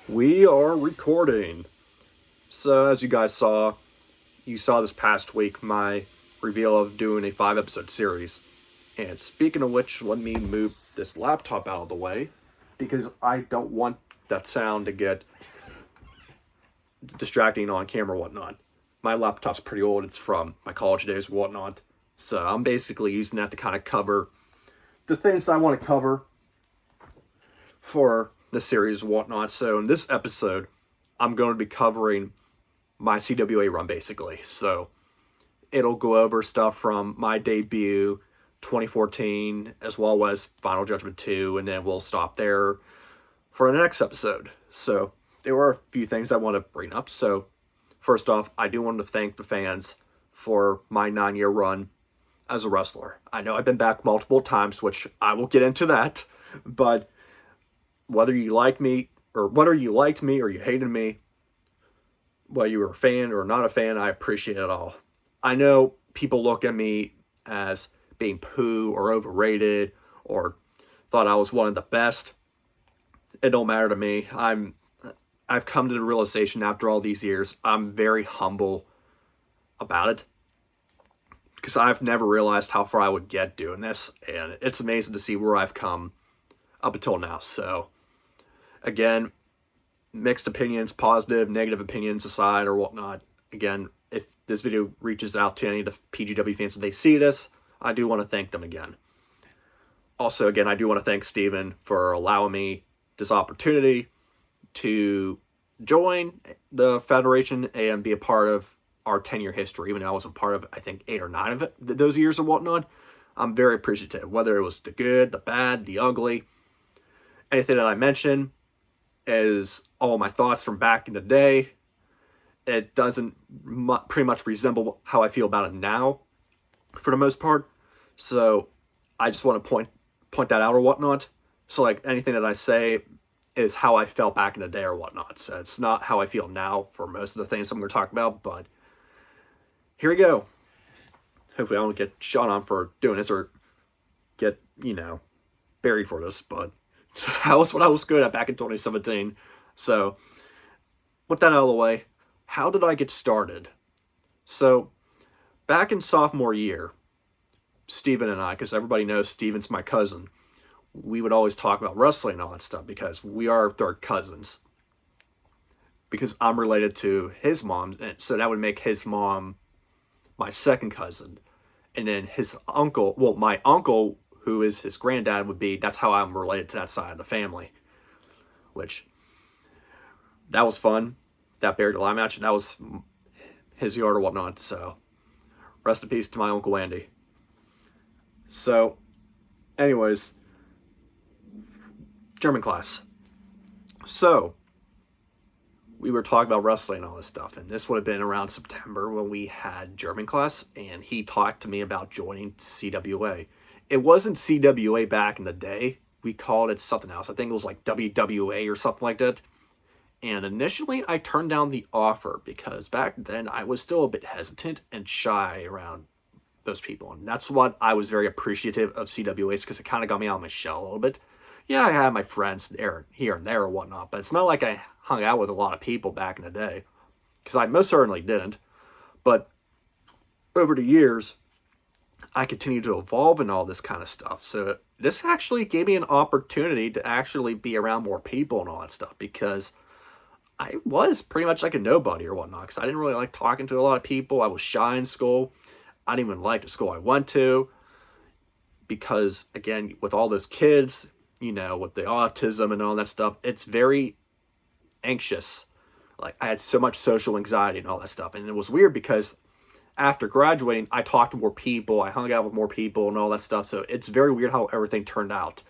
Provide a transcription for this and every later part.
We are recording. So, as you guys saw, you saw this past week my reveal of doing a 5 episode series. And speaking of which, let me move this laptop out of the way because I don't want that sound to get distracting on camera and whatnot. My laptop's pretty old, it's from my college days and whatnot. So, I'm basically using that to kind of cover the things I want to cover for the series and whatnot. So, in this episode, I'm going to be covering my CWA run basically. So it'll go over stuff from my debut 2014 as well as Final Judgment II, and then we'll stop there for the next episode. So there were a few things I want to bring up. So first off, I do want to thank the fans for my 9-year run as a wrestler. I know I've been back multiple times, which I will get into that, but whether you like me or whether you liked me or you hated me, whether you were a fan or not a fan, I appreciate it all. I know people look at me as being poo or overrated or thought I was one of the best. It don't matter to me. I've come to the realization after all these years, I'm very humble about it because I've never realized how far I would get doing this, and it's amazing to see where I've come up until now. So again, mixed opinions, positive, negative opinions aside or whatnot. Again, if this video reaches out to any of the PGW fans and they see this, I do want to thank them again. Also, again, I do want to thank Steven for allowing me this opportunity to join the Federation and be a part of our 10-year history, even though I wasn't part of, I think, 8 or 9 of it, those years or whatnot. I'm very appreciative, whether it was the good, the bad, the ugly. Anything that I mention is all my thoughts from back in the day. It doesn't pretty much resemble how I feel about it now, for the most part. So I just want to point that out or whatnot. So like anything that I say is how I felt back in the day or whatnot. So it's not how I feel now for most of the things I'm going to talk about. But here we go. Hopefully I don't get shot on for doing this or get, buried for this. But that was what I was good at back in 2017. So with that out of the way, how did I get started? So back in sophomore year, Steven and I, because everybody knows Steven's my cousin, we would always talk about wrestling and all that stuff because we are third cousins. Because I'm related to his mom, and so that would make his mom my second cousin. And then his uncle, well, my uncle, who is his granddad, that's how I'm related to that side of the family. Which, that was fun. That buried alive match, that was his yard or whatnot. So, rest in peace to my Uncle Andy. So, anyways, German class. So, we were talking about wrestling and all this stuff, and this would have been around September when we had German class, and he talked to me about joining CWA. It wasn't CWA back in the day. We called it something else. I think it was like WWA or something like that. And initially, I turned down the offer because back then I was still a bit hesitant and shy around those people. And that's what I was very appreciative of CWA's because it kind of got me out of my shell a little bit. Yeah, I had my friends there, here and there or whatnot, but it's not like I hung out with a lot of people back in the day because I most certainly didn't. But over the years, I continued to evolve in all this kind of stuff. So this actually gave me an opportunity to actually be around more people and all that stuff because I was pretty much like a nobody or whatnot because I didn't really like talking to a lot of people. I was shy in school. I didn't even like the school I went to because, again, with all those kids, with the autism and all that stuff, it's very anxious. Like, I had so much social anxiety and all that stuff. And it was weird because after graduating, I talked to more people. I hung out with more people and all that stuff. So it's very weird how everything turned out.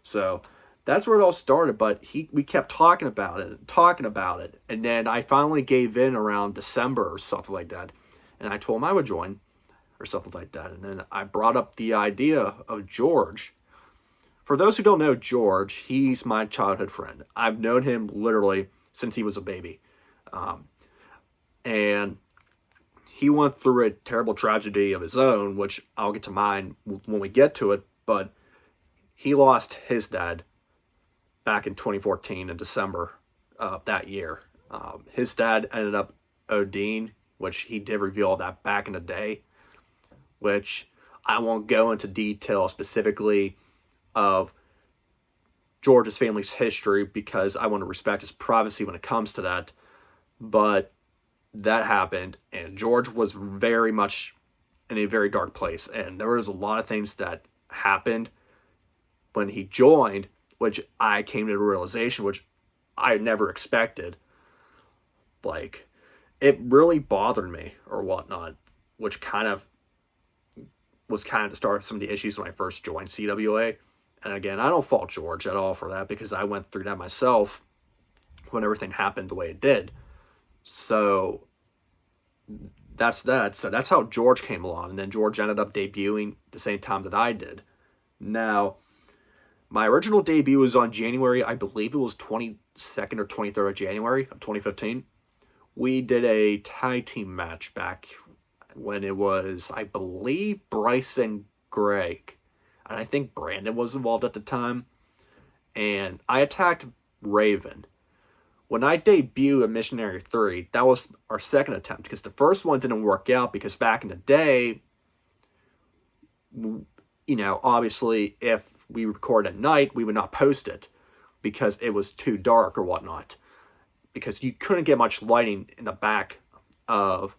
So that's where it all started, but we kept talking about it, and then I finally gave in around December or something like that, and I told him I would join, or something like that, and then I brought up the idea of George. For those who don't know George, he's my childhood friend. I've known him literally since he was a baby, and he went through a terrible tragedy of his own, which I'll get to mine when we get to it, but he lost his dad back in 2014 in December that year. His dad ended up ODing, which he did reveal that back in the day, which I won't go into detail specifically of George's family's history because I want to respect his privacy when it comes to that. But that happened, and George was very much in a very dark place, and there was a lot of things that happened when he joined, which I came to the realization, which I never expected. Like, it really bothered me or whatnot, which kind of was kind of the start of some of the issues when I first joined CWA. And again, I don't fault George at all for that because I went through that myself when everything happened the way it did. So that's that. So that's how George came along. And then George ended up debuting the same time that I did. Now, my original debut was on January, I believe it was 22nd or 23rd of January of 2015. We did a tag team match back when it was, I believe, Bryce and Greg. And I think Brandon was involved at the time. And I attacked Raven. When I debuted at Missionary 3, that was our second attempt. Because the first one didn't work out. Because back in the day, you know, obviously, if we record at night, we would not post it. Because it was too dark or whatnot. Because you couldn't get much lighting in the back of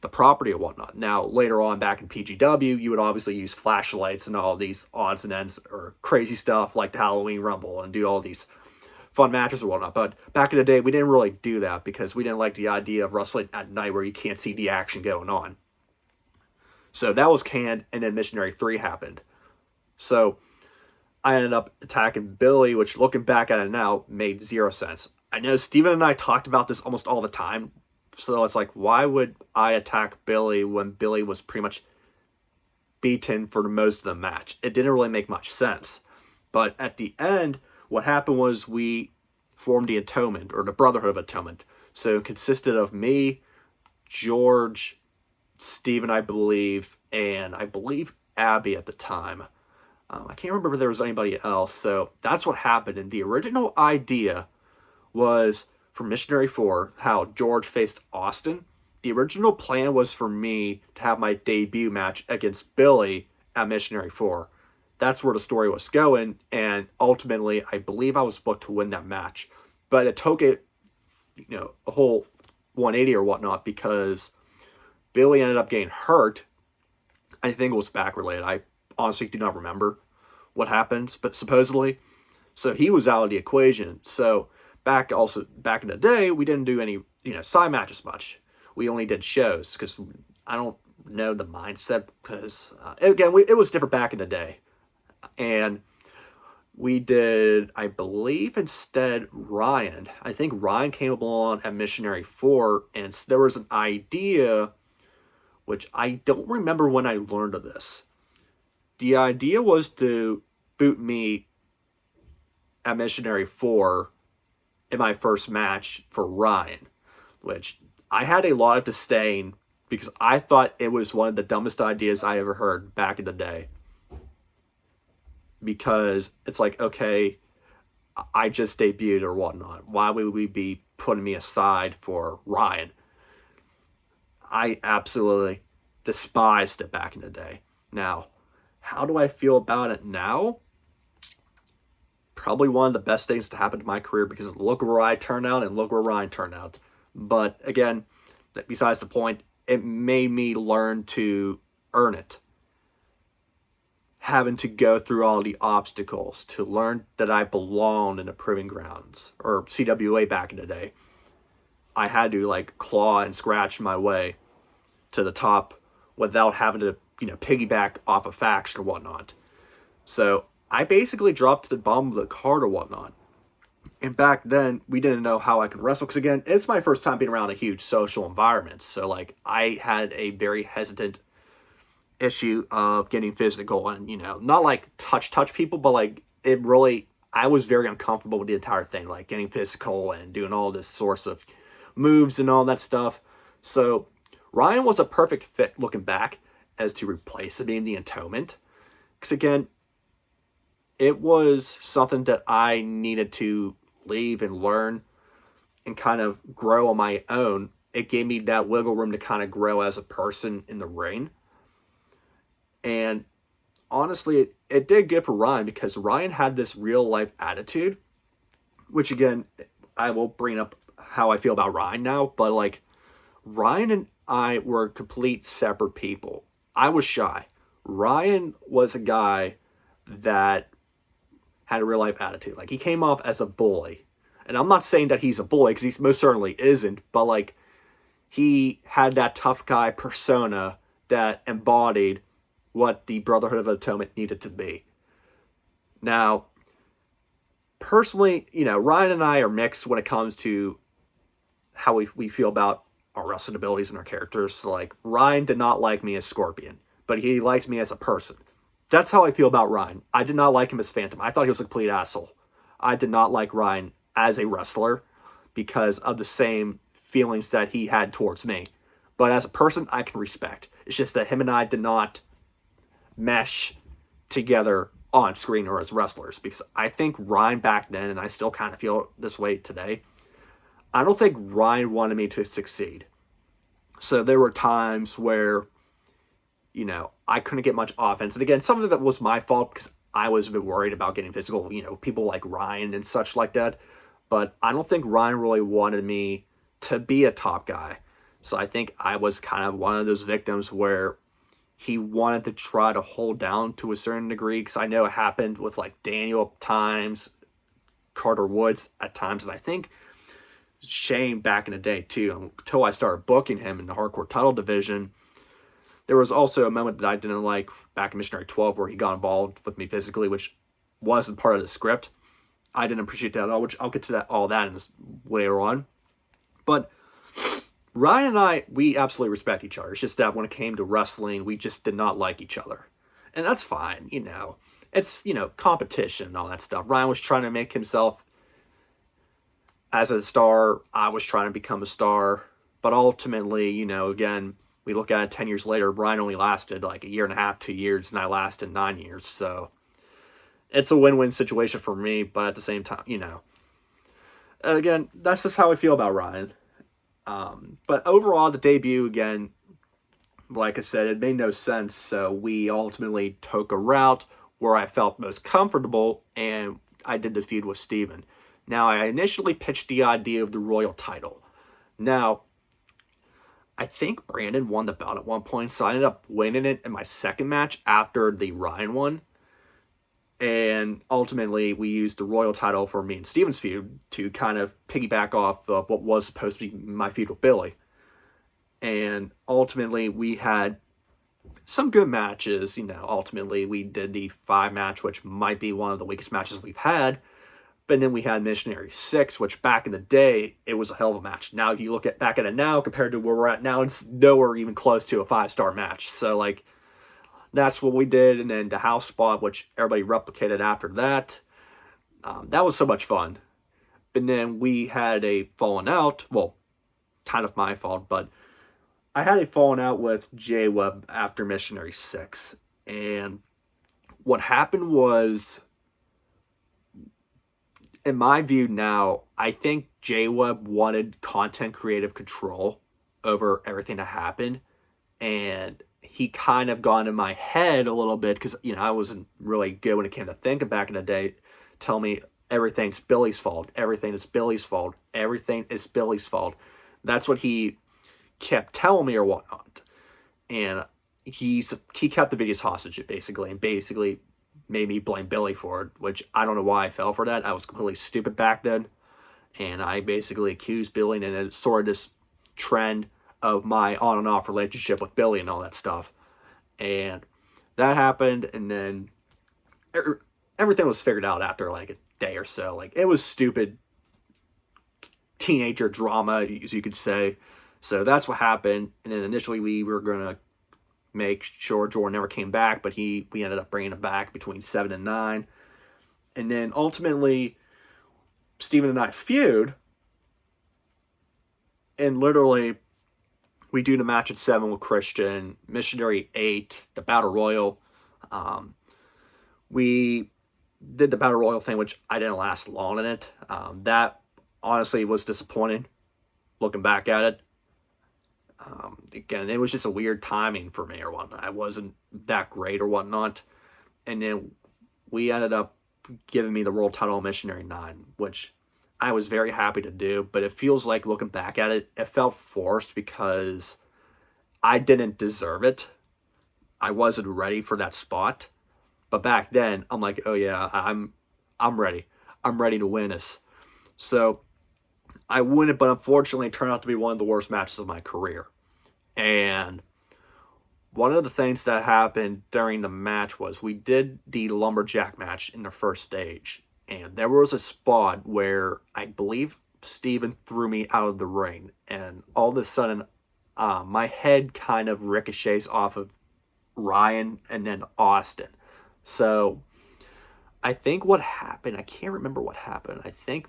the property or whatnot. Now, later on back in PGW, you would obviously use flashlights and all these odds and ends or crazy stuff like the Halloween Rumble and do all these fun matches or whatnot. But back in the day, we didn't really do that because we didn't like the idea of wrestling at night where you can't see the action going on. So that was canned, and then Missionary 3 happened. So I ended up attacking Billy, which looking back at it now made zero sense. I know Steven and I talked about this almost all the time. So it's like, why would I attack Billy when Billy was pretty much beaten for most of the match? It didn't really make much sense. But at the end, what happened was we formed the Atonement, or the Brotherhood of Atonement. So it consisted of me, George, Steven, I believe, and I believe Abby at the time. I can't remember if there was anybody else. So that's what happened. And the original idea was for Missionary 4, how George faced Austin. The original plan was for me to have my debut match against Billy at Missionary 4. That's where the story was going, and ultimately, I believe I was booked to win that match. But it took it, you know, a whole 180 or whatnot because Billy ended up getting hurt. I think it was back related. I honestly do not remember what happened, but supposedly. So he was out of the equation. So back in the day, we didn't do any, side matches much. We only did shows because I don't know the mindset because, again, it was different back in the day. And we did, I believe, instead Ryan. I think Ryan came along at Missionary 4, and there was an idea, which I don't remember when I learned of this. The idea was to boot me at Missionary 4 in my first match for Ryan, which I had a lot of disdain because I thought it was one of the dumbest ideas I ever heard back in the day. Because it's like, okay, I just debuted or whatnot. Why would we be putting me aside for Ryan? I absolutely despised it back in the day. Now, how do I feel about it now? Probably one of the best things to happen to my career because look where I turned out and look where Ryan turned out. But again, besides the point, it made me learn to earn it. Having to go through all the obstacles to learn that I belonged in the Proving Grounds or CWA back in the day. I had to claw and scratch my way to the top without having to, piggyback off a faction or whatnot. So I basically dropped to the bottom of the card or whatnot. And back then, we didn't know how I could wrestle. Because again, it's my first time being around a huge social environment. So I had a very hesitant issue of getting physical and, not touch people, but I was very uncomfortable with the entire thing, getting physical and doing all this sorts of moves and all that stuff. So Ryan was a perfect fit looking back as to replace me in the Atonement. Because again, it was something that I needed to leave and learn and kind of grow on my own, it gave me that wiggle room to kind of grow as a person in the ring. And honestly, it did good for Ryan, because Ryan had this real life attitude, which again, I will bring up how I feel about Ryan now, but like, Ryan and I were complete separate people. I was shy. Ryan was a guy that had a real life attitude. Like, he came off as a bully. And I'm not saying that he's a bully, because he most certainly isn't, but like, he had that tough guy persona that embodied what the Brotherhood of Atonement needed to be. Now, personally, Ryan and I are mixed when it comes to how we feel about our wrestling abilities and our characters. So, like, Ryan did not like me as Scorpion, but he liked me as a person. That's how I feel about Ryan. I did not like him as Phantom. I thought he was a complete asshole. I did not like Ryan as a wrestler because of the same feelings that he had towards me. But as a person, I can respect. It's just that him and I did not mesh together on screen or as wrestlers, because I think Ryan back then, and I still kind of feel this way today, I don't think Ryan wanted me to succeed. So there were times where, I couldn't get much offense. And again, some of it was my fault because I was a bit worried about getting physical, people like Ryan and such like that. But I don't think Ryan really wanted me to be a top guy. So I think I was kind of one of those victims where he wanted to try to hold down to a certain degree, because I know it happened with like Daniel at times, Carter Woods at times, and I think Shane back in the day too, until I started booking him in the hardcore title division. There was also a moment that I didn't like back in Missionary 12 where he got involved with me physically, which wasn't part of the script. I didn't appreciate that at all, which I'll get to all that in this later on. But Ryan and I, we absolutely respect each other. It's just that when it came to wrestling, we just did not like each other. And that's fine, It's, competition and all that stuff. Ryan was trying to make himself as a star. I was trying to become a star. But ultimately, again, we look at it 10 years later, Ryan only lasted like a year and a half, 2 years, and I lasted 9 years. So it's a win-win situation for me, but at the same time, And again, that's just how I feel about Ryan. But overall, the debut, again, like I said, it made no sense. So we ultimately took a route where I felt most comfortable, and I did the feud with Steven. Now, I initially pitched the idea of the Royal title. Now, I think Brandon won the belt at one point, so I ended up winning it in my second match after the Ryan one. And ultimately, we used the Royal title for me and Steven's feud to kind of piggyback off of what was supposed to be my feud with Billy. And ultimately, we had some good matches. Ultimately, we did the 5 match, which might be one of the weakest matches we've had. But then we had Missionary 6, which back in the day, it was a hell of a match. Now, if you look back at it now, compared to where we're at now, it's nowhere even close to a 5-star match. So, like, that's what we did. And then the house spot, which everybody replicated after that. That was so much fun. But then we had a falling out. Well, kind of my fault, but I had a falling out with J-Web after Missionary 6. And what happened was, in my view now, I think J-Web wanted content creative control over everything that happened. And he kind of got in my head a little bit, because, I wasn't really good when it came to thinking back in the day. Tell me everything's Billy's fault. Everything is Billy's fault. Everything is Billy's fault. That's what he kept telling me or whatnot. And he kept the videos hostage, basically. And basically made me blame Billy for it, which I don't know why I fell for that. I was completely stupid back then. And I basically accused Billy, and it started this trend of my on and off relationship with Billy and all that stuff. And that happened, and then everything was figured out after like a day or so. Like, it was stupid teenager drama, as you could say. So that's what happened. And then initially we were going to make sure Jordan never came back, but we ended up bringing him back between 7 and 9. And then ultimately, Steven and I feud, and literally we do the match at 7 with Christian, Missionary 8, the Battle Royal. We did the Battle Royal thing, which I didn't last long in it. That honestly, it was disappointing looking back at it. Again, it was just a weird timing for me or whatnot. I wasn't that great or whatnot. And then we ended up giving me the world title in Missionary 9, which I was very happy to do. But it feels like, looking back at it, it felt forced because I didn't deserve it. I wasn't ready for that spot. But back then, I'm like, oh yeah, I'm ready. I'm ready to win this. So I win it, but unfortunately, it turned out to be one of the worst matches of my career. And one of the things that happened during the match was we did the lumberjack match in the first stage. And there was a spot where I believe Steven threw me out of the ring. And all of a sudden, my head kind of ricochets off of Ryan and then Austin. So I think what happened, I can't remember what happened. I think,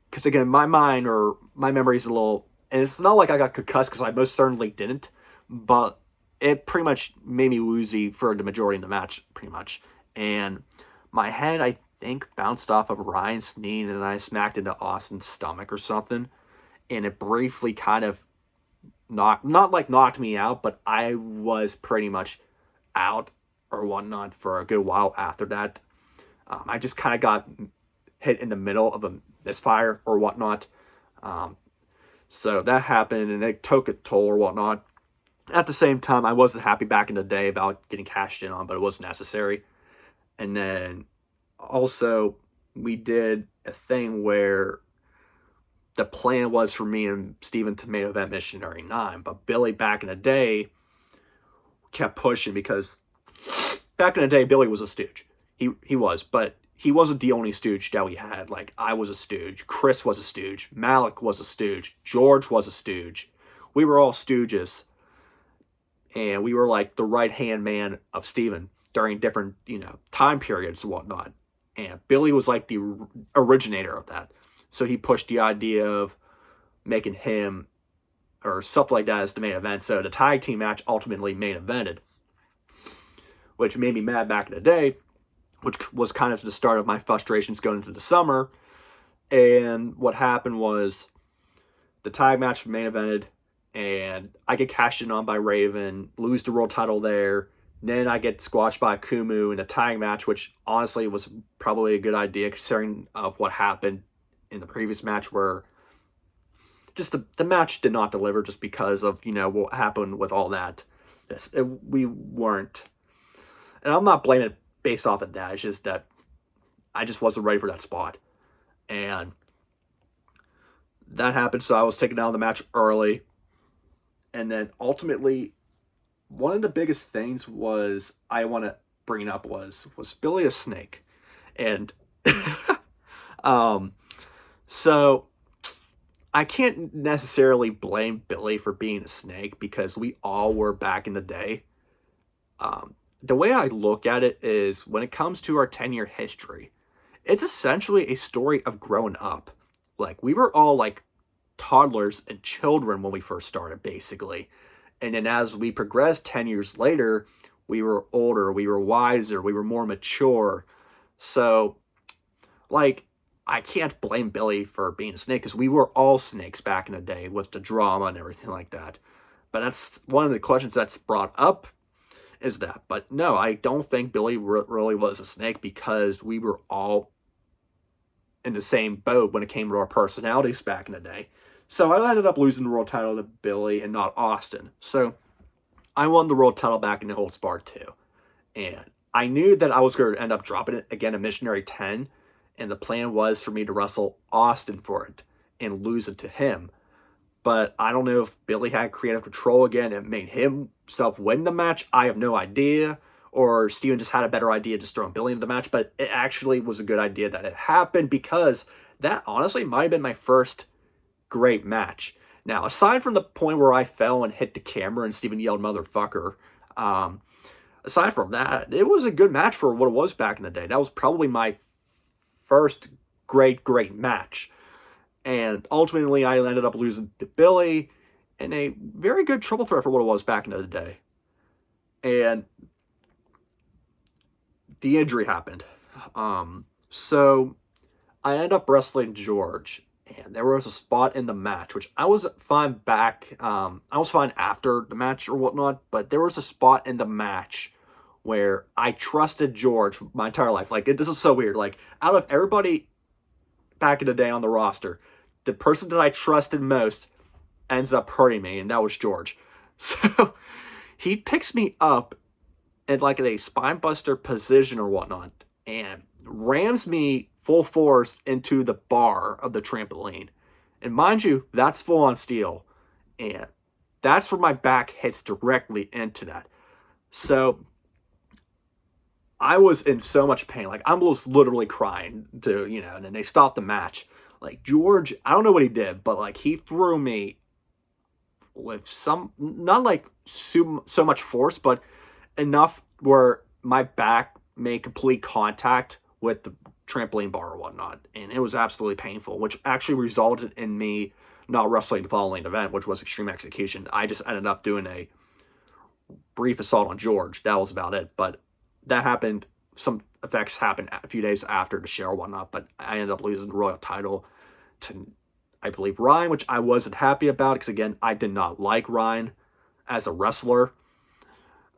because again, my mind or my memory is a little, and it's not like I got concussed because I most certainly didn't, but it pretty much made me woozy for the majority of the match, pretty much. And my head, I think, bounced off of Ryan's knee and then I smacked into Austin's stomach or something. And it briefly kind of not like knocked me out, but I was pretty much out or whatnot for a good while after that. I just kind of got hit in the middle of a misfire or whatnot. So that happened and it took a toll or whatnot. At the same time, I wasn't happy back in the day about getting cashed in on, but it was necessary. And then also, we did a thing where the plan was for me and Steven to main event Missionary 9, but Billy back in the day kept pushing because back in the day, Billy was a stooge. He was, but he wasn't the only stooge that we had. Like, I was a stooge, Chris was a stooge, Malik was a stooge, George was a stooge. We were all stooges. And we were like the right-hand man of Steven during different, time periods and whatnot. And Billy was like the originator of that. So he pushed the idea of making him or stuff like that as the main event. So the tag team match ultimately main evented, which made me mad back in the day, which was kind of the start of my frustrations going into the summer. And what happened was the tag match main evented, and I get cashed in on by Raven, lose the world title there. Then I get squashed by Kumu in a tag match, which honestly was probably a good idea considering of what happened in the previous match, where just the match did not deliver just because of, what happened with all that. We weren't. And I'm not blaming it based off of that. It's just that I just wasn't ready for that spot. And that happened, so I was taken out of the match early. And then ultimately, one of the biggest things I want to bring up was Billy a snake? And so I can't necessarily blame Billy for being a snake because we all were back in the day. The way I look at it is when it comes to our 10-year history, it's essentially a story of growing up. Like, we were all like toddlers and children when we first started, basically. And then as we progressed 10 years later, we were older, we were wiser, we were more mature. So, like, I can't blame Billy for being a snake because we were all snakes back in the day with the drama and everything like that. But that's one of the questions that's brought up is that. But no, I don't think Billy really was a snake because we were all in the same boat when it came to our personalities back in the day. So I ended up losing the world title to Billy and not Austin. So I won the world title back in the Holds Bar too. And I knew that I was going to end up dropping it again in Missionary 10. And the plan was for me to wrestle Austin for it and lose it to him. But I don't know if Billy had creative control again and made himself win the match. I have no idea. Or Steven just had a better idea just throwing Billy into the match. But it actually was a good idea that it happened because that honestly might have been my first great match. Now, aside from the point where I fell and hit the camera and Steven yelled motherfucker, aside from that, it was a good match for what it was back in the day. That was probably my first great match. And ultimately, I ended up losing to Billy in a very good triple threat for what it was back in the day. And the injury happened. So I ended up wrestling George. And there was a spot in the match, which I was fine I was fine after the match or whatnot, but there was a spot in the match where I trusted George my entire life. Like, this is so weird. Like, out of everybody back in the day on the roster, the person that I trusted most ends up hurting me, and that was George. So he picks me up in like a spine buster position or whatnot, and rams me full force into the bar of the trampoline. And mind you, that's full on steel. And that's where my back hits directly into that. So I was in so much pain. Like, I was literally crying and then they stopped the match. Like, George, I don't know what he did, but like, he threw me with not like so much force, but enough where my back made complete contact with the trampoline bar or whatnot. And it was absolutely painful, which actually resulted in me not wrestling the following event, which was Extreme Execution. I just ended up doing a brief assault on George. That was about it. But that happened. Some effects happened a few days after the show or whatnot, but I ended up losing the Royal title to, I believe, Ryan, which I wasn't happy about because, again, I did not like Ryan as a wrestler.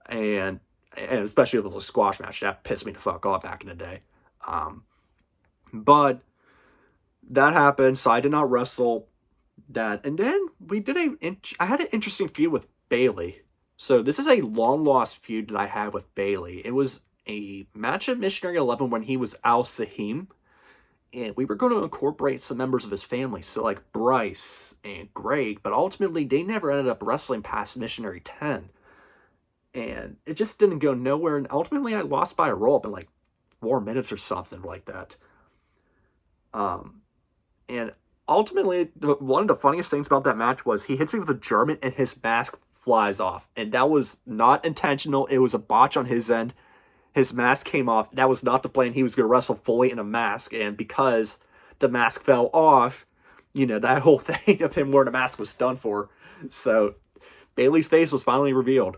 And especially with the squash match, that pissed me the fuck off back in the day. But that happened, so I did not wrestle that. And then I had an interesting feud with Bailey. So this is a long-lost feud that I had with Bailey. It was a match at Missionary 11 when he was Al Sahim. And we were going to incorporate some members of his family, so like Bryce and Greg, but ultimately they never ended up wrestling past Missionary 10. And it just didn't go nowhere. And ultimately, I lost by a roll-up in like 4 minutes or something like that. And ultimately, one of the funniest things about that match was he hits me with a German and his mask flies off. And that was not intentional. It was a botch on his end. His mask came off. That was not the plan. He was going to wrestle fully in a mask. And because the mask fell off, that whole thing of him wearing a mask was done for. So Bailey's face was finally revealed.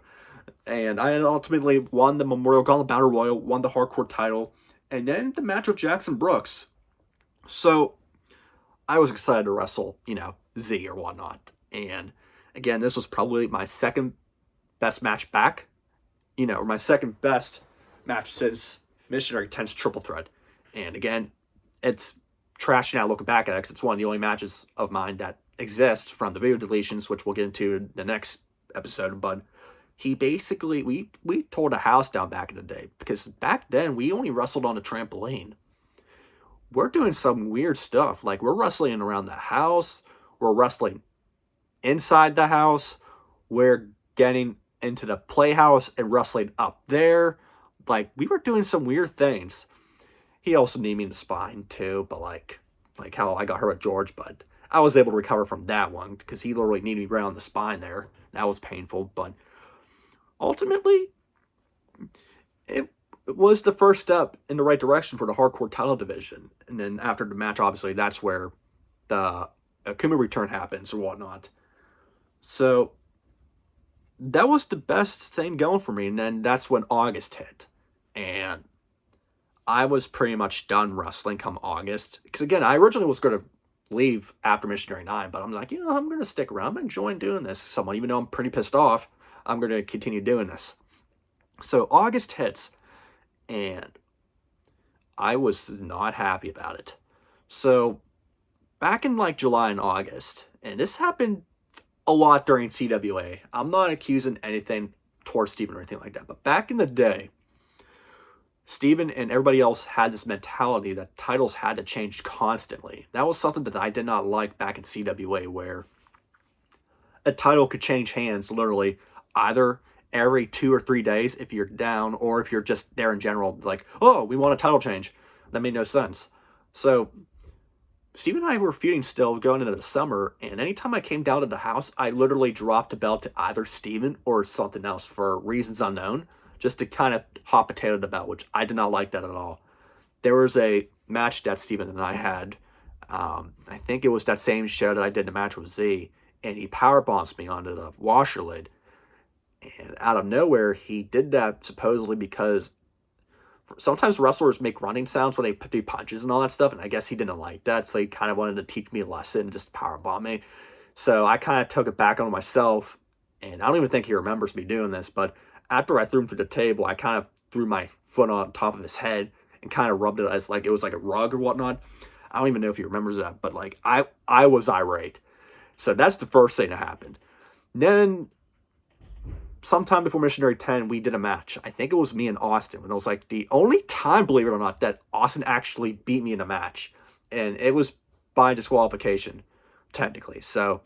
And I ultimately won the Memorial Gauntlet Battle Royal, won the Hardcore title, and then the match with Jackson Brooks. So I was excited to wrestle, Z or whatnot. And again, this was probably my second best match back, or my second best match since Missionary 10's Triple Threat. And again, it's trash now looking back at it because it's one of the only matches of mine that exist from the video deletions, which we'll get into in the next episode. But he basically, we tore the house down back in the day because back then we only wrestled on a trampoline. We're doing some weird stuff. Like, we're wrestling around the house. We're wrestling inside the house. We're getting into the playhouse and wrestling up there. Like, we were doing some weird things. He also kneed me in the spine too, but like how I got hurt with George, but I was able to recover from that one because he literally kneed me right on the spine there. That was painful, but ultimately, it was the first step in the right direction for the hardcore title division. And then after the match, obviously, that's where the Akuma return happens or whatnot. So that was the best thing going for me. And then that's when August hit. And I was pretty much done wrestling come August. Because again, I originally was going to leave after Missionary 9, but I'm like, I'm going to stick around. I'm enjoying doing this to someone, even though I'm pretty pissed off. I'm going to continue doing this. So August hits, and I was not happy about it. So back in like July and August, and this happened a lot during CWA. I'm not accusing anything towards Steven or anything like that, but back in the day, Steven and everybody else had this mentality that titles had to change constantly. That was something that I did not like back in CWA, where a title could change hands literally either every 2 or 3 days if you're down, or if you're just there in general, like, oh, we want a title change. That made no sense. So Steven and I were feuding still going into the summer, and anytime I came down to the house, I literally dropped the belt to either Steven or something else for reasons unknown, just to kind of hot potato the belt, which I did not like that at all. There was a match that Steven and I had, I think it was that same show that I did the match with Z, and he power bombs me onto the washer lid. And out of nowhere, he did that supposedly because sometimes wrestlers make running sounds when they do punches and all that stuff, and I guess he didn't like that, so he kind of wanted to teach me a lesson and just powerbomb me. So I kind of took it back on myself, and I don't even think he remembers me doing this, but after I threw him through the table, I kind of threw my foot on top of his head and kind of rubbed it as like it was like a rug or whatnot. I don't even know if he remembers that, but like I was irate. So that's the first thing that happened. Then sometime before Missionary 10, we did a match. I think it was me and Austin. And it was like the only time, believe it or not, that Austin actually beat me in a match. And it was by disqualification, technically. So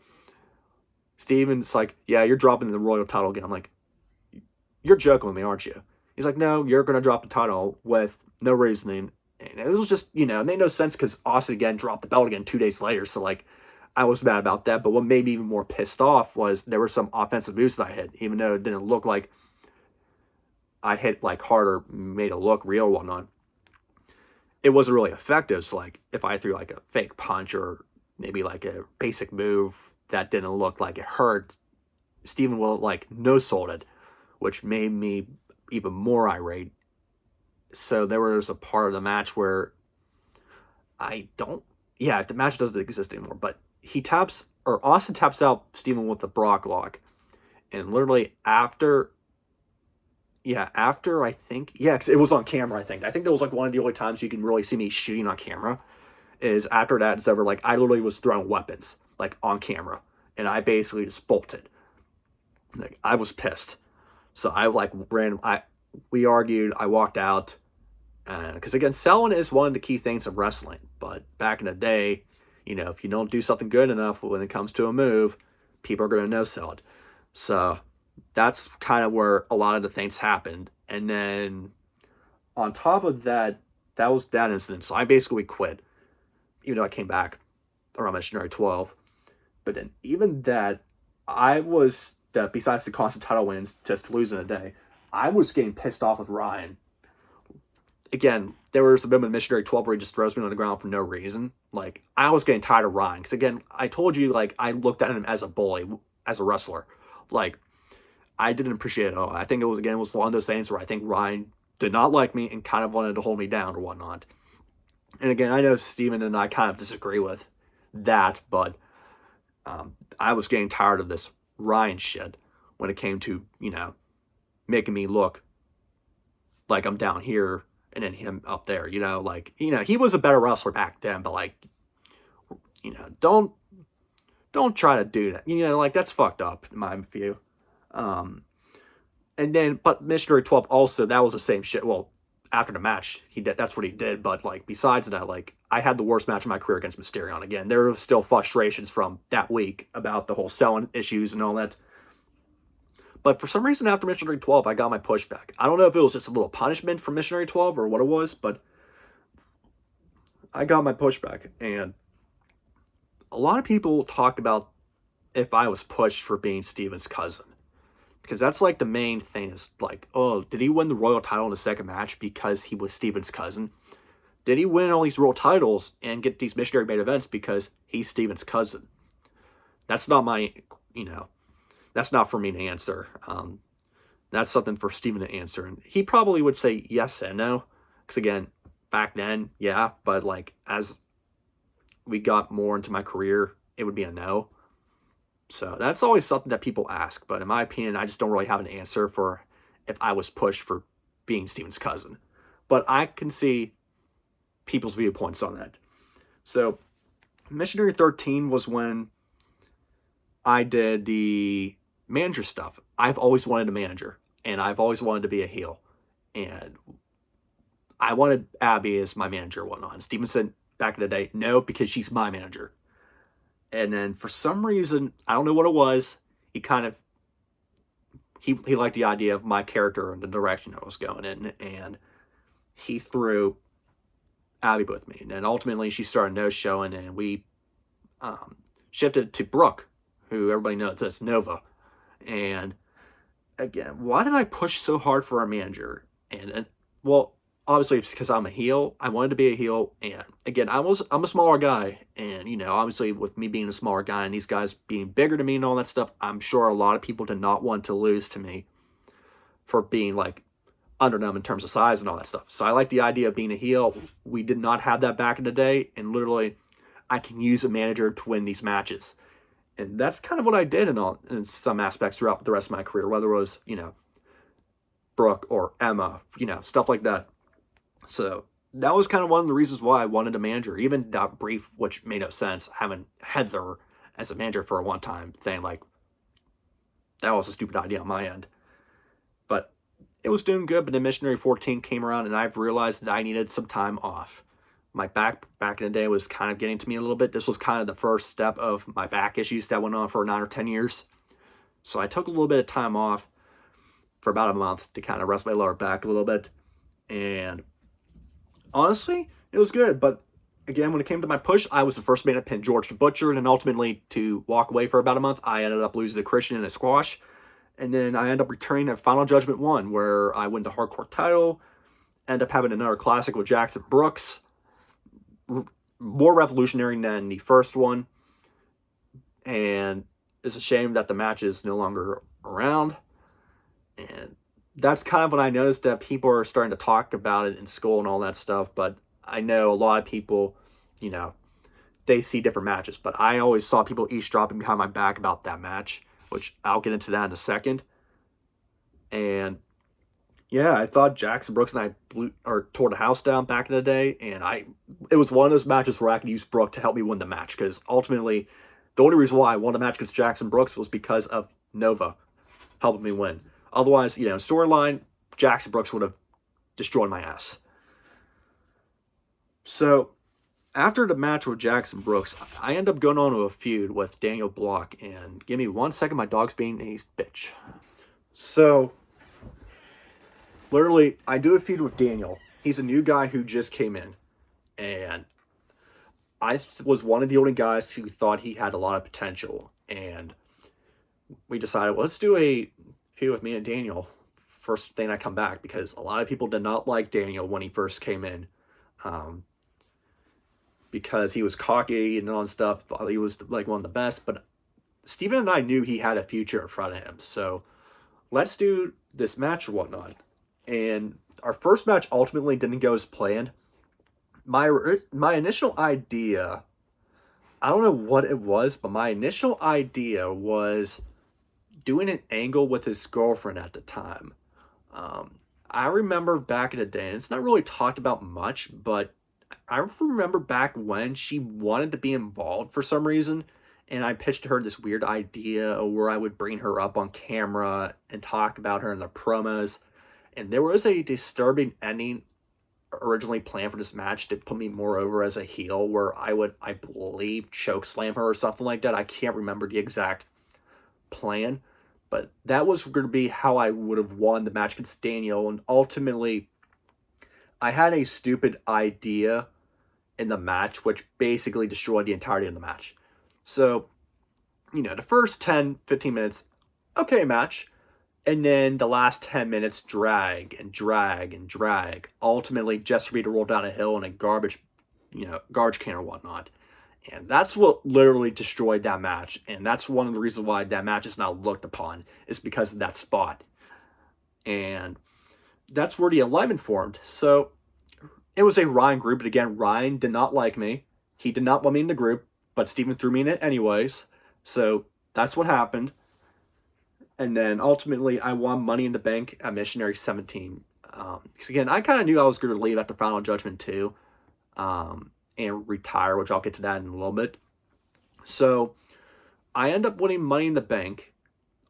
Steven's like, yeah, you're dropping the Royal title again. I'm like, you're joking with me, aren't you? He's like, no, you're going to drop the title with no reasoning. And it was just, it made no sense because Austin again dropped the belt again 2 days later. So like, I was mad about that. But what made me even more pissed off was there were some offensive moves that I hit, even though it didn't look like I hit like harder, made it look real or whatnot. It wasn't really effective. So like, if I threw like a fake punch or maybe like a basic move that didn't look like it hurt, Steven will like no-sold it, which made me even more irate. So there was a part of the match where the match doesn't exist anymore, but Austin taps out Steven with the Brock lock. And literally after I think, because it was on camera, I think that was like one of the only times you can really see me shooting on camera, is after that it's over, like I literally was throwing weapons, like on camera, and I basically just bolted. Like I was pissed. So I like we argued, I walked out, because again, selling is one of the key things of wrestling. But back in the day, if you don't do something good enough when it comes to a move, people are going to no-sell it. So that's kind of where a lot of the things happened. And then on top of that, that was that incident. So I basically quit, even though I came back around Missionary 12. But then even that, besides the constant title wins, just losing a day, I was getting pissed off with Ryan. Again, there was a moment in Missionary 12 where he just throws me on the ground for no reason. Like, I was getting tired of Ryan. Because again, I told you, like, I looked at him as a bully, as a wrestler. Like, I didn't appreciate it at all. I think it was one of those things where I think Ryan did not like me and kind of wanted to hold me down or whatnot. And again, I know Steven and I kind of disagree with that, but I was getting tired of this Ryan shit when it came to, making me look like I'm down here and then him up there, he was a better wrestler back then, but like, don't try to do that. Like that's fucked up in my view. And then, but Missionary 12 also, that was the same shit. Well, after the match, that's what he did. But like, besides that, like I had the worst match of my career against Mysterion. Again, there were still frustrations from that week about the whole selling issues and all that. But for some reason, after Missionary 12, I got my pushback. I don't know if it was just a little punishment from Missionary 12 or what it was, but I got my pushback. And a lot of people talk about if I was pushed for being Steven's cousin. Because that's like the main thing is like, oh, did he win the Royal title in the second match because he was Steven's cousin? Did he win all these Royal titles and get these missionary main events because he's Steven's cousin? That's not that's not for me to answer. That's something for Steven to answer. And he probably would say yes and no. Because again, back then, yeah. But like as we got more into my career, it would be a no. So that's always something that people ask. But in my opinion, I just don't really have an answer for if I was pushed for being Steven's cousin. But I can see people's viewpoints on that. So Missionary 13 was when I did the manager stuff. I've always wanted a manager. And I've always wanted to be a heel. And I wanted Abby as my manager and whatnot. And Steven said back in the day, no, because she's my manager. And then for some reason, I don't know what it was, he liked the idea of my character and the direction I was going in, and he threw Abby with me. And then ultimately she started no-showing, and we shifted to Brooke, who everybody knows as Nova. And again, why did I push so hard for our manager? And well, obviously it's because I'm a heel. I wanted to be a heel. And again, I'm a smaller guy. And, obviously with me being a smaller guy and these guys being bigger than me and all that stuff, I'm sure a lot of people did not want to lose to me for being like under them in terms of size and all that stuff. So I like the idea of being a heel. We did not have that back in the day, and literally I can use a manager to win these matches. And that's kind of what I did in some aspects throughout the rest of my career, whether it was, Brooke or Emma, stuff like that. So that was kind of one of the reasons why I wanted a manager, even that brief, which made no sense, having Heather as a manager for a one time thing, like, that was a stupid idea on my end. But it was doing good, but then Missionary 14 came around, and I've realized that I needed some time off. My back in the day was kind of getting to me a little bit. This was kind of the first step of my back issues that went on for 9 or 10 years. So I took a little bit of time off for about a month to kind of rest my lower back a little bit. And honestly, it was good. But again, when it came to my push, I was the first man to pin George the Butcher, and then ultimately to walk away for about a month. I ended up losing to Christian in a squash. And then I ended up returning at Final Judgment I, where I win the hardcore title, end up having another classic with Jackson Brooks. More revolutionary than the first one, and it's a shame that the match is no longer around. And that's kind of when I noticed that people are starting to talk about it in school and all that stuff. But I know a lot of people, they see different matches, but I always saw people eavesdropping behind my back about that match, which I'll get into that in a second. And yeah, I thought Jackson Brooks and I tore the house down back in the day, and it was one of those matches where I could use Brooke to help me win the match, because ultimately, the only reason why I won the match against Jackson Brooks was because of Nova helping me win. Otherwise, storyline, Jackson Brooks would have destroyed my ass. So, after the match with Jackson Brooks, I end up going on to a feud with Daniel Block, and give me 1 second, my dog's being a bitch. So, literally, I do a feud with Daniel. He's a new guy who just came in. And I was one of the only guys who thought he had a lot of potential. And we decided, well, let's do a feud with me and Daniel first thing I come back. Because a lot of people did not like Daniel when he first came in. Because he was cocky and all that stuff. Thought he was like one of the best. But Steven and I knew he had a future in front of him. So let's do this match or whatnot. And our first match ultimately didn't go as planned. My initial idea, I don't know what it was, but my initial idea was doing an angle with his girlfriend at the time. I remember back in the day, and it's not really talked about much, but I remember back when she wanted to be involved for some reason, and I pitched to her this weird idea where I would bring her up on camera and talk about her in the promos. And there was a disturbing ending originally planned for this match to put me more over as a heel, where I would, I believe, choke slam her or something like that. I can't remember the exact plan, but that was going to be how I would have won the match against Daniel. And ultimately, I had a stupid idea in the match, which basically destroyed the entirety of the match. So, the first 10, 15 minutes, okay match. And then the last 10 minutes drag and drag and drag, ultimately just for me to roll down a hill in a garbage can or whatnot. And that's what literally destroyed that match. And that's one of the reasons why that match is not looked upon, is because of that spot. And that's where the alignment formed. So it was a Ryan group. But again, Ryan did not like me. He did not want me in the group, but Steven threw me in it anyways. So that's what happened. And then ultimately, I won Money in the Bank at Missionary 17. Because again, I kind of knew I was going to leave after Final Judgment II and retire, which I'll get to that in a little bit. So I end up winning Money in the Bank.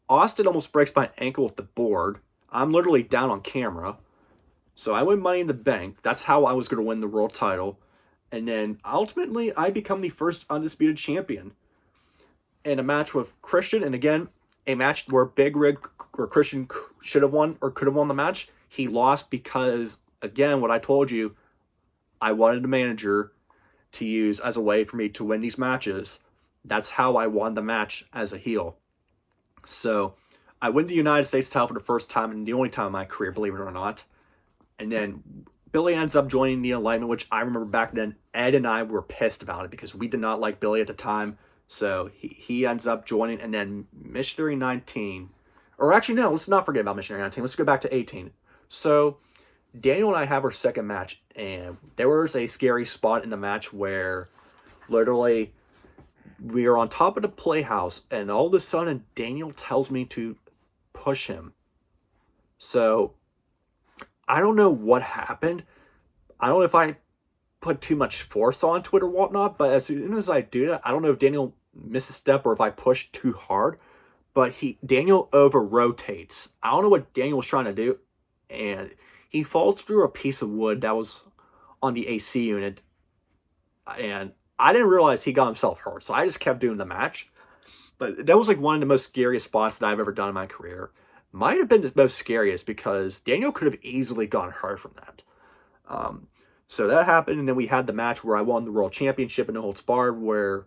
Austin almost breaks my ankle with the board. I'm literally down on camera. So I win Money in the Bank. That's how I was going to win the world title. And then ultimately, I become the first undisputed champion in a match with Christian. And again, a match where Big Rig or Christian should have won or could have won the match. He lost because, again, what I told you, I wanted a manager to use as a way for me to win these matches. That's how I won the match as a heel. So I win the United States title for the first time and the only time in my career, believe it or not. And then Billy ends up joining the alignment, which I remember back then, Ed and I were pissed about it because we did not like Billy at the time. So he ends up joining, and then Missionary 19, or actually no, let's not forget about Missionary 19. Let's go back to 18. So Daniel and I have our second match, and there was a scary spot in the match where literally we are on top of the playhouse, and all of a sudden Daniel tells me to push him. So I don't know what happened. I don't know if I put too much force onto it or whatnot, but as soon as I do that, I don't know if Daniel missed a step or if I pushed too hard. But Daniel over rotates. I don't know what Daniel was trying to do, and he falls through a piece of wood that was on the AC unit, and I didn't realize he got himself hurt, so I just kept doing the match. But that was like one of the most scariest spots that I've ever done in my career. Might have been the most scariest because Daniel could have easily gone hurt from that. So that happened, and then we had the match where I won the World Championship in No Holds Barred, where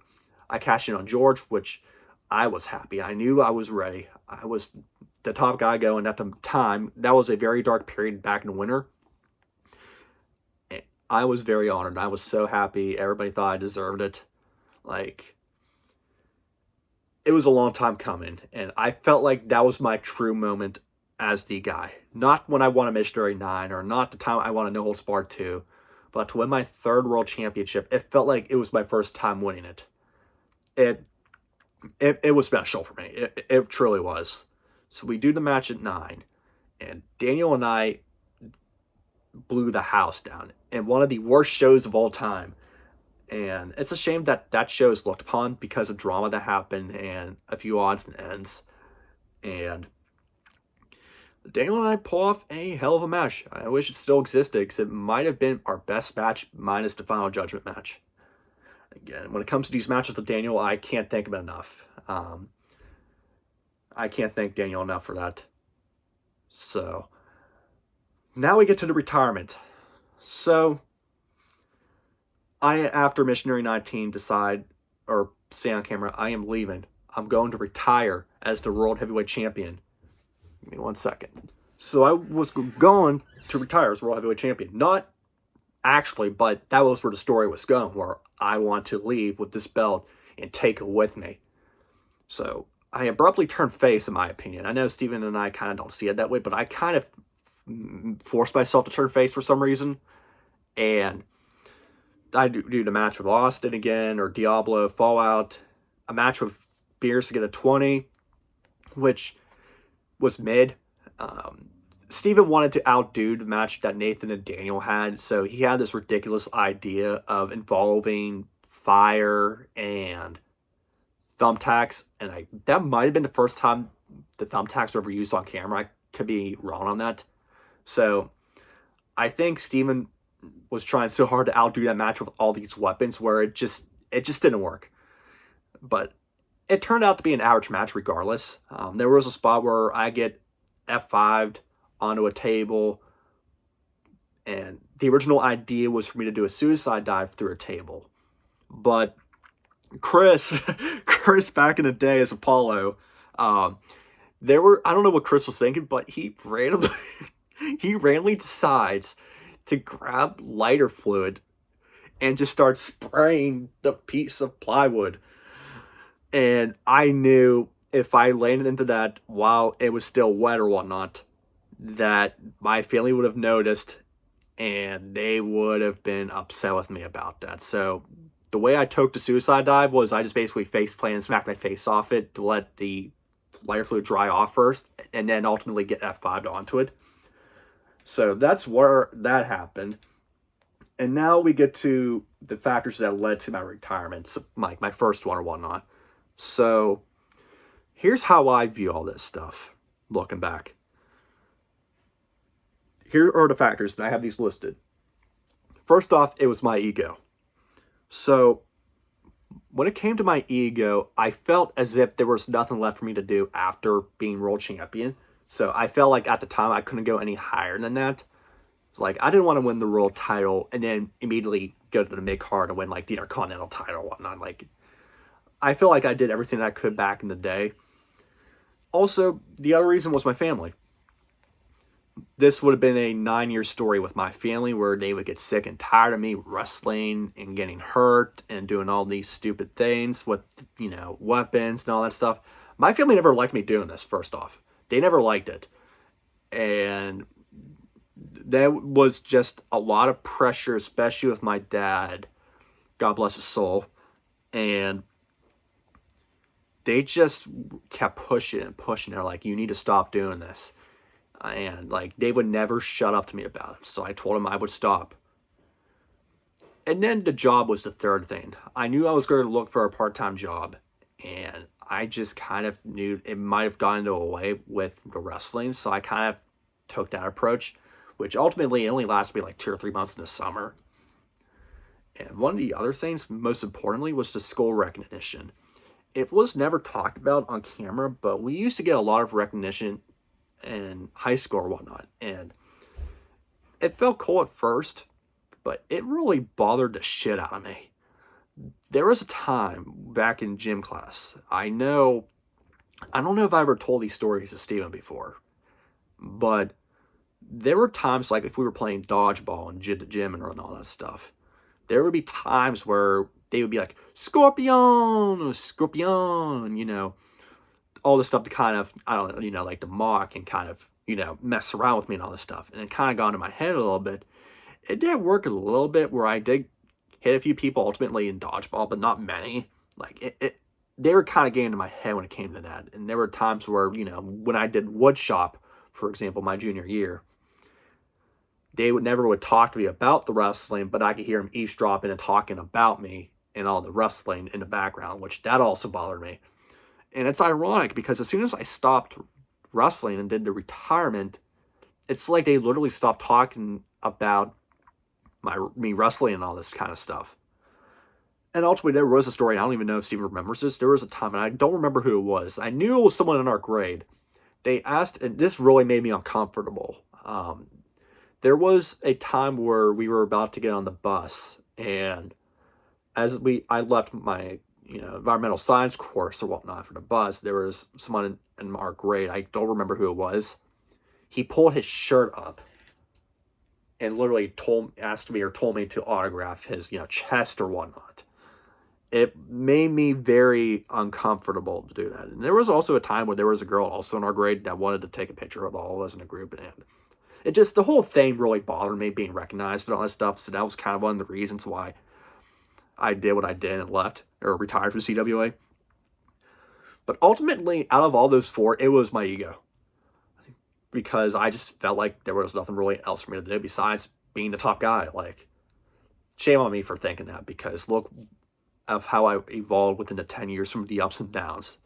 I cashed in on George, which I was happy. I knew I was ready. I was the top guy going at the time. That was a very dark period back in the winter. I was very honored. I was so happy. Everybody thought I deserved it. Like, it was a long time coming, and I felt like that was my true moment as the guy. Not when I won a Missionary 9, or not the time I won a No Holds Barred 2, but to win my third World Championship, it felt like it was my first time winning it. It was special for me. It truly was. So we do the match at 9, and Daniel and I blew the house down in one of the worst shows of all time. And it's a shame that that show is looked upon because of drama that happened and a few odds and ends. And Daniel and I pull off a hell of a match. I wish it still existed because it might have been our best match minus the Final Judgment match. Again, when it comes to these matches with Daniel, I can't thank him enough. I can't thank Daniel enough for that. So, now we get to the retirement. So, I, after Missionary 19, decide, or say on camera, I am leaving. I'm going to retire as the World Heavyweight Champion. Give me 1 second. So I was going to retire as World Heavyweight Champion. Not actually, but that was where the story was going, where I want to leave with this belt and take it with me. So I abruptly turned face, in my opinion. I know Steven and I kind of don't see it that way, but I kind of forced myself to turn face for some reason. And I do the match with Austin again, or Diablo, Fallout, a match with Beers to get a 20, which was mid. Steven wanted to outdo the match that Nathan and Daniel had, so he had this ridiculous idea of involving fire and thumbtacks, and that might have been the first time the thumbtacks were ever used on camera. I could be wrong on that. So I think Steven was trying so hard to outdo that match with all these weapons where it just didn't work. But it turned out to be an average match regardless. There was a spot where I get F5'd onto a table, and the original idea was for me to do a suicide dive through a table. But Chris back in the day as Apollo, I don't know what Chris was thinking, but he randomly decides to grab lighter fluid and just start spraying the piece of plywood. And I knew if I landed into that while it was still wet or whatnot, that my family would have noticed and they would have been upset with me about that. So the way I took the suicide dive was I just basically face planted and smacked my face off it to let the lighter fluid dry off first, and then ultimately get F5'd onto it. So that's where that happened. And now we get to the factors that led to my retirement, so my first one or whatnot. So here's how I view all this stuff, looking back. Here are the factors, and I have these listed. First off, it was my ego. So when it came to my ego, I felt as if there was nothing left for me to do after being world champion. So I felt like at the time I couldn't go any higher than that. It's like I didn't want to win the world title and then immediately go to the mid card and win like the Intercontinental title or whatnot. Like, I feel like I did everything I could back in the day. Also, the other reason was my family. This would have been a 9-year story with my family where they would get sick and tired of me wrestling and getting hurt and doing all these stupid things with, weapons and all that stuff. My family never liked me doing this, first off. They never liked it. And There was just a lot of pressure, especially with my dad. God bless his soul. And they just kept pushing and pushing. They're like, you need to stop doing this. And like, they would never shut up to me about it. So I told them I would stop. And then the job was the third thing. I knew I was going to look for a part-time job. And I just kind of knew it might have gotten away with the wrestling. So I kind of took that approach, which ultimately only lasted me like 2 or 3 months in the summer. And one of the other things, most importantly, was the school recognition. It was never talked about on camera, but we used to get a lot of recognition in high school or whatnot. And it felt cool at first, but it really bothered the shit out of me. There was a time back in gym class, I don't know if I ever told these stories to Steven before, but there were times, like if we were playing dodgeball and the gym and all that stuff, there would be times where they would be like, Scorpion, Scorpion, all this stuff to kind of, I don't know, like to mock and kind of, mess around with me and all this stuff. And it kind of got into my head a little bit. It did work a little bit where I did hit a few people ultimately in dodgeball, but not many. Like, they were kind of getting into my head when it came to that. And there were times where, when I did wood shop, for example, my junior year, they would talk to me about the wrestling, but I could hear them eavesdropping and talking about me and all the wrestling in the background, which that also bothered me. And it's ironic because as soon as I stopped wrestling and did the retirement, it's like they literally stopped talking about me wrestling and all this kind of stuff. And ultimately, there was a story, I don't even know if Steven remembers this, there was a time, and I don't remember who it was. I knew it was someone in our grade. They asked, and this really made me uncomfortable. There was a time where we were about to get on the bus, and as I left my environmental science course or whatnot for the bus, there was someone in our grade, I don't remember who it was. He pulled his shirt up and literally asked me or told me to autograph his chest or whatnot. It made me very uncomfortable to do that. And there was also a time where there was a girl also in our grade that wanted to take a picture of all of us in a group, and the whole thing really bothered me, being recognized and all that stuff. So that was kind of one of the reasons why I did what I did and left or retired from CWA. But ultimately, out of all those 4, it was my ego, because I just felt like there was nothing really else for me to do besides being the top guy. Like, shame on me for thinking that, because look of how I evolved within the 10 years from the ups and downs.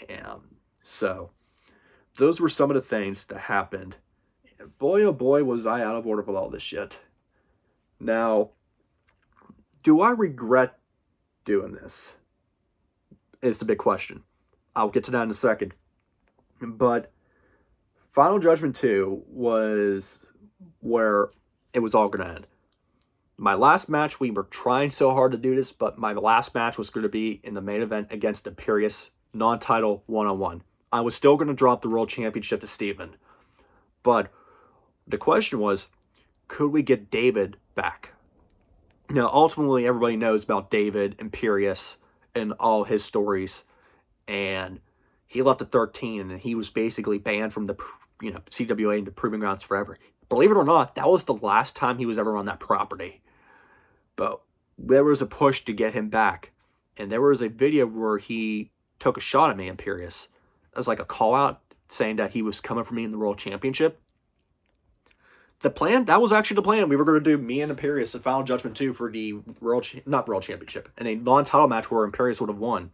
And so those were some of the things that happened. And boy, oh boy, was I out of order with all this shit. Now, do I regret doing this? It's the big question. I'll get to that in a second. But Final Judgment II was where it was all going to end. My last match, we were trying so hard to do this, but my last match was going to be in the main event against Imperius, non-title, one-on-one. I was still going to drop the World Championship to Steven. But the question was, could we get David back? Now, ultimately, everybody knows about David, Imperius, and all his stories. And he left at 13, and he was basically banned from the CWA into Proving Grounds forever. Believe it or not, that was the last time he was ever on that property. But there was a push to get him back. And there was a video where he took a shot at me, Imperius, as like a call-out, saying that he was coming for me in the World Championship. The plan, that was actually the plan. We were going to do me and Imperius at Final Judgment 2 for the not World Championship, and a non-title match where Imperius would have won.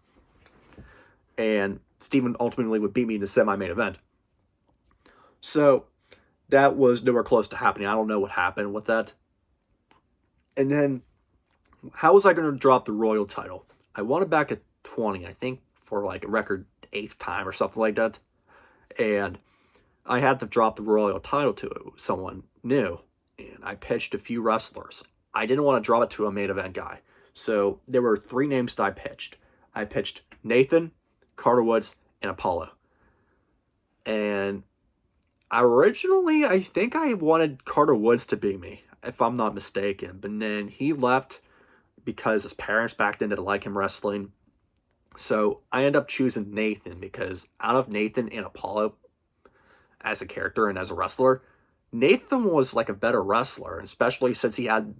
And Steven ultimately would beat me in the semi-main event. So that was nowhere close to happening. I don't know what happened with that. And then, how was I going to drop the Royal title? I won it back at 20, I think, for like a record 8th time or something like that. And I had to drop the Royal title to someone new. And I pitched a few wrestlers. I didn't want to drop it to a main event guy. So there were 3 names that I pitched. I pitched Nathan, Carter Woods, and Apollo. And originally, I think I wanted Carter Woods to be me, if I'm not mistaken. But then he left because his parents back then didn't like him wrestling. So I ended up choosing Nathan, because out of Nathan and Apollo, as a character and as a wrestler, Nathan was like a better wrestler, especially since he had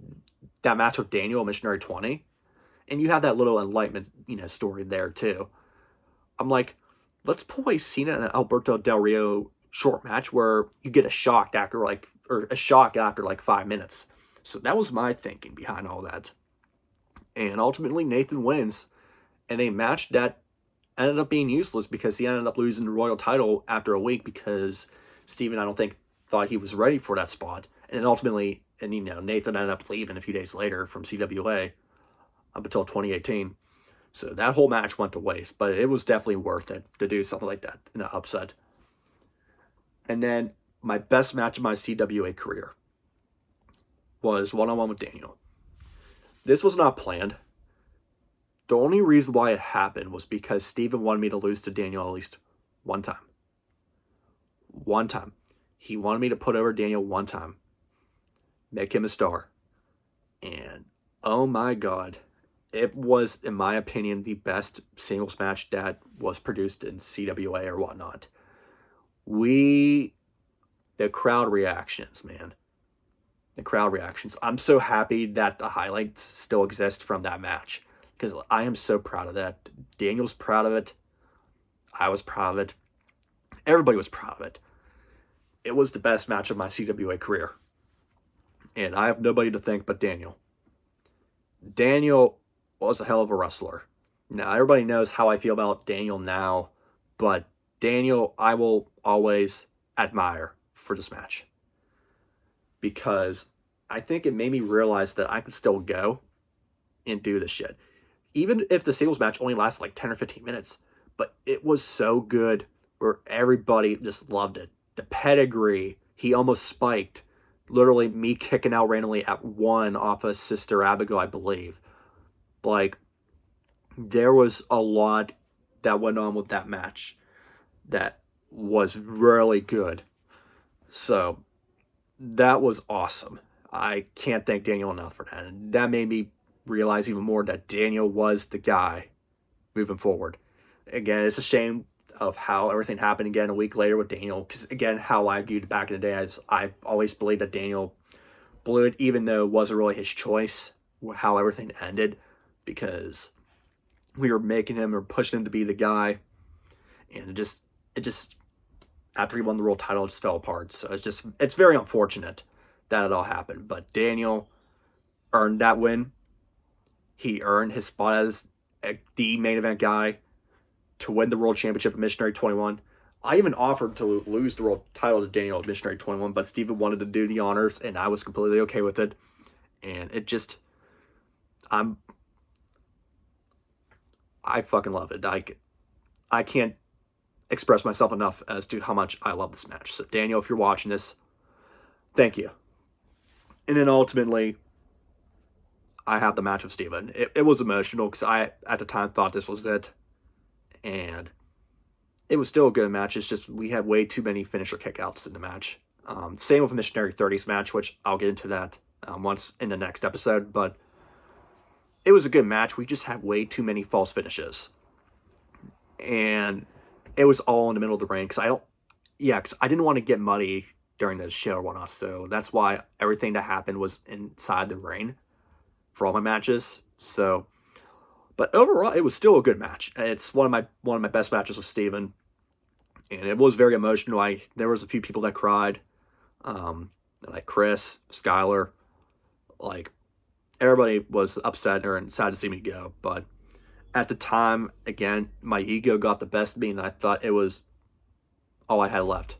that match with Daniel at Missionary 20. And you have that little enlightenment, story there too. I'm like, let's pull a Cena and Alberto Del Rio short match where you get a shock after like 5 minutes. So that was my thinking behind all that. And ultimately Nathan wins in a match that ended up being useless because he ended up losing the Royal title after a week because Steven, I don't think, thought he was ready for that spot. And then ultimately, Nathan ended up leaving a few days later from CWA up until 2018. So that whole match went to waste, but it was definitely worth it to do something like that in an upset. And then my best match of my CWA career was one-on-one with Daniel. This was not planned. The only reason why it happened was because Steven wanted me to lose to Daniel at least one time. One time. He wanted me to put over Daniel one time. Make him a star. And oh my God. It was, in my opinion, the best singles match that was produced in CWA or whatnot. The crowd reactions, man. The crowd reactions. I'm so happy that the highlights still exist from that match because I am so proud of that. Daniel's proud of it. I was proud of it. Everybody was proud of it. It was the best match of my CWA career. And I have nobody to thank but Daniel. Daniel was a hell of a wrestler. Now, everybody knows how I feel about Daniel now, but Daniel, I will always admire for this match because I think it made me realize that I could still go and do this shit. Even if the singles match only lasted like 10 or 15 minutes, but it was so good where everybody just loved it. The pedigree, he almost spiked. Literally me kicking out randomly at 1 off of Sister Abigail, I believe. Like, there was a lot that went on with that match that was really good. So, that was awesome. I can't thank Daniel enough for that. And that made me realize even more that Daniel was the guy moving forward. Again, it's a shame of how everything happened again a week later with Daniel. Because, again, how I viewed it back in the day is I always believed that Daniel blew it, even though it wasn't really his choice, how everything ended. Because we were making him or pushing him to be the guy, and it just after he won the world title, it just fell apart. So it's very unfortunate that it all happened. But Daniel earned that win. He earned his spot as the main event guy to win the world championship at Missionary 21. I even offered to lose the world title to Daniel at Missionary 21, but Steven wanted to do the honors, and I was completely okay with it. And I fucking love it. I can't express myself enough as to how much I love this match. So Daniel, if you're watching this, thank you. And then ultimately, I have the match with Steven. It was emotional because I, at the time, thought this was it. And it was still a good match. It's just we had way too many finisher kickouts in the match. Same with the Missionary 30s match, which I'll get into that once in the next episode. But it was a good match. We just had way too many false finishes. And it was all in the middle of the ring. Because I didn't want to get muddy during the show or whatnot. So that's why everything that happened was inside the ring for all my matches. So, but overall, it was still a good match. It's one of my best matches with Steven. And it was very emotional. There was a few people that cried. Like Chris, Skylar, like everybody was upset and sad to see me go. But at the time, again, my ego got the best of me, and I thought it was all I had left.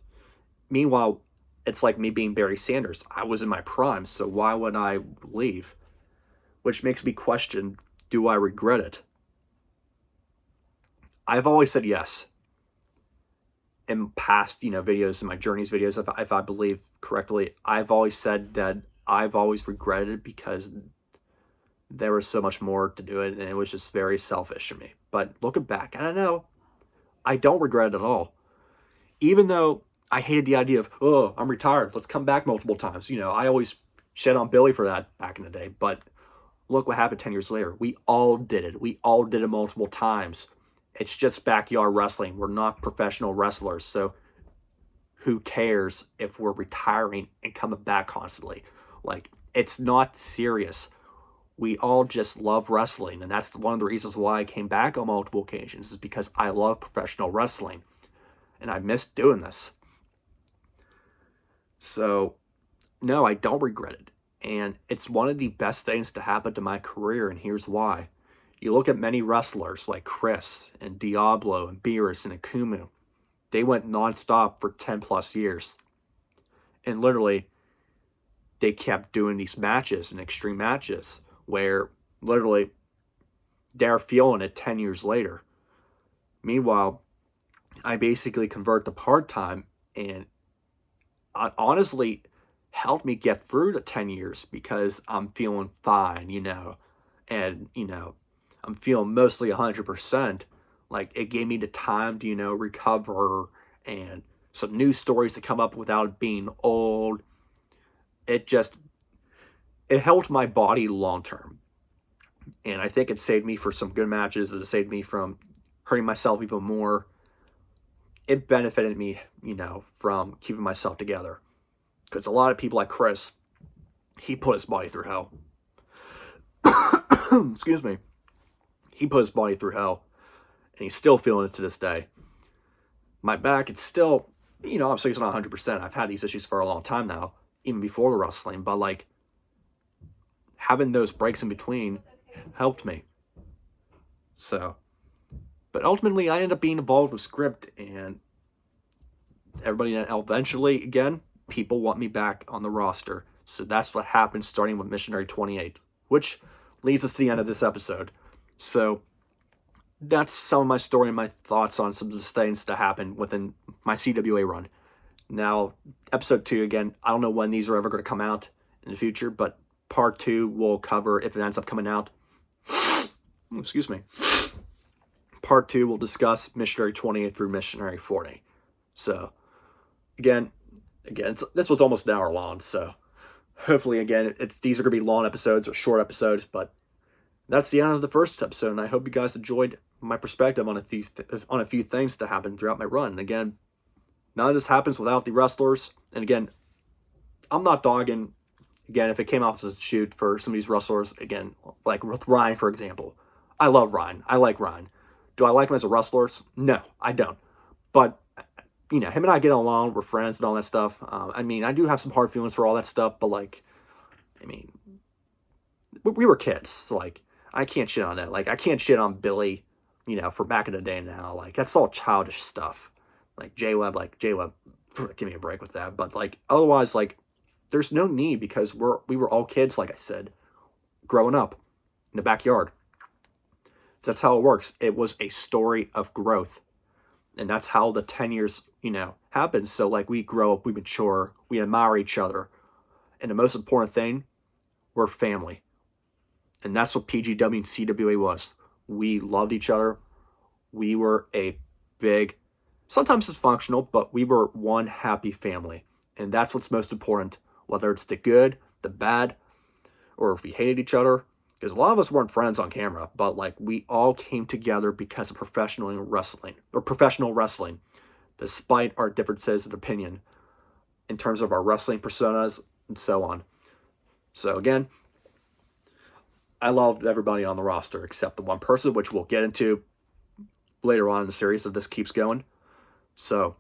Meanwhile, it's like me being Barry Sanders. I was in my prime, so why would I leave? Which makes me question, do I regret it? I've always said yes. In past, videos, in my Journeys videos, if I believe correctly, I've always said that I've always regretted it because there was so much more to do it, and it was just very selfish of me. But looking back, I don't know. I don't regret it at all. Even though I hated the idea of, oh, I'm retired, let's come back multiple times. I always shed on Billy for that back in the day. But look what happened 10 years later. We all did it. We all did it multiple times. It's just backyard wrestling. We're not professional wrestlers. So who cares if we're retiring and coming back constantly? Like, it's not serious. We all just love wrestling, and that's one of the reasons why I came back on multiple occasions, is because I love professional wrestling, and I miss doing this. So, no, I don't regret it, and it's one of the best things to happen to my career, and here's why. You look at many wrestlers like Chris and Diablo and Beerus and Akumu. They went nonstop for 10 plus years, and literally, they kept doing these matches and extreme matches where literally they're feeling it 10 years later. Meanwhile, I basically convert to part-time, and it honestly helped me get through the 10 years because I'm feeling fine, and, I'm feeling mostly 100%. Like, it gave me the time to, recover and some new stories to come up without being old. It helped my body long term. And I think it saved me for some good matches. It saved me from hurting myself even more. It benefited me, from keeping myself together. Because a lot of people like Chris, he put his body through hell. Excuse me. He put his body through hell. And he's still feeling it to this day. My back, it's still, I'm still not 100%. I've had these issues for a long time now, even before the wrestling. But, like, having those breaks in between helped me. So, but ultimately, I ended up being involved with script, and everybody eventually, again, people want me back on the roster. So that's what happened, starting with Missionary 28, which leads us to the end of this episode. So that's some of my story and my thoughts on some of the things that happened within my CWA run. Now, episode 2, again, I don't know when these are ever going to come out in the future, but part 2 will cover, if it ends up coming out, excuse me, part 2 will discuss Missionary 28 through Missionary 40. So, again, this was almost an hour long, so hopefully, again, these are going to be long episodes or short episodes, but that's the end of the first episode, and I hope you guys enjoyed my perspective on a few things that happened throughout my run. And again, none of this happens without the wrestlers, and again, I'm not dogging, again, if it came off as a shoot for some of these wrestlers, again, like with Ryan, for example. I love Ryan. I like Ryan. Do I like him as a wrestler? No, I don't. But, him and I get along. We're friends and all that stuff. I do have some hard feelings for all that stuff, but, like, we were kids. So, like, I can't shit on that. Like, I can't shit on Billy, for back in the day now. Like, that's all childish stuff. Like, J-Web, give me a break with that. But, like, otherwise, like, there's no need, because we were all kids, like I said, growing up in the backyard. That's how it works. It was a story of growth. And that's how the 10 years, happens. So, like, we grow up, we mature, we admire each other. And the most important thing, we're family. And that's what PGW and CWA was. We loved each other. We were a big, sometimes dysfunctional, but we were one happy family. And that's what's most important. Whether it's the good, the bad, or if we hated each other. Because a lot of us weren't friends on camera, but, like, we all came together because of professional wrestling, despite our differences of opinion in terms of our wrestling personas and so on. So again, I loved everybody on the roster except the one person, which we'll get into later on in the series if this keeps going. So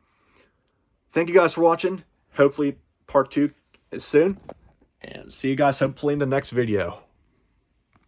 thank you guys for watching. Hopefully part 2 is soon. And see you guys hopefully in the next video.